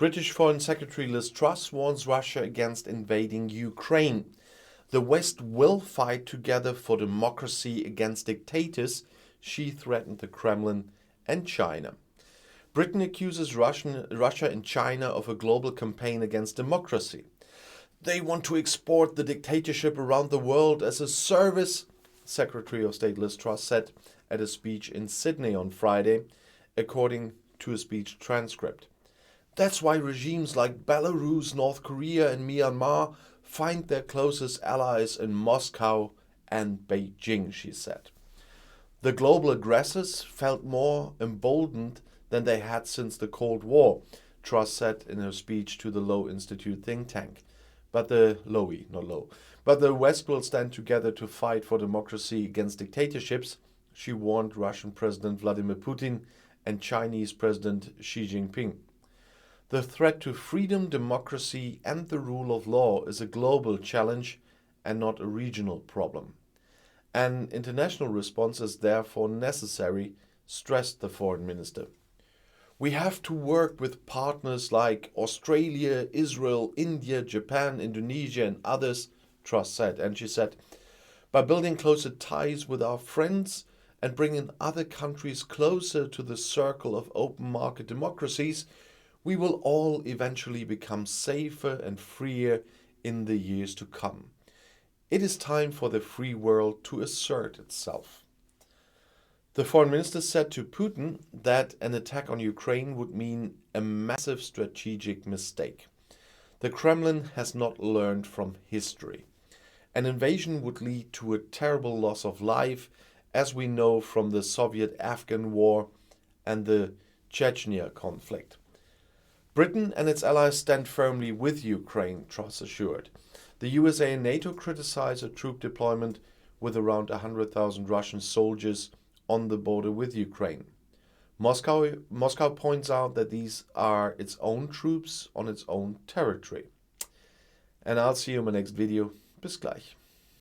British Foreign Secretary Liz Truss warns Russia against invading Ukraine. The West will fight together for democracy against dictators, she threatened the Kremlin and China. Britain accuses Russia and China of a global campaign against democracy. They want to export the dictatorship around the world as a service, Secretary of State Liz Truss said at a speech in Sydney on Friday, according to a speech transcript. That's why regimes like Belarus, North Korea and Myanmar find their closest allies in Moscow and Beijing, she said. The global aggressors felt more emboldened than they had since the Cold War, Truss said in her speech to the Lowy Institute think tank. But the West will stand together to fight for democracy against dictatorships, she warned Russian President Vladimir Putin and Chinese President Xi Jinping. The threat to freedom, democracy and the rule of law is a global challenge and not a regional problem. An international response is therefore necessary, stressed the foreign minister. We have to work with partners like Australia, Israel, India, Japan, Indonesia and others, Truss said. And she said, by building closer ties with our friends and bringing other countries closer to the circle of open market democracies, we will all eventually become safer and freer in the years to come. It is time for the free world to assert itself. The foreign minister said to Putin that an attack on Ukraine would mean a massive strategic mistake. The Kremlin has not learned from history. An invasion would lead to a terrible loss of life, as we know from the Soviet-Afghan war and the Chechnya conflict. Britain and its allies stand firmly with Ukraine, Truss assured. The USA and NATO criticize a troop deployment with around 100,000 Russian soldiers on the border with Ukraine. Moscow points out that these are its own troops on its own territory. And I'll see you in my next video. Bis gleich.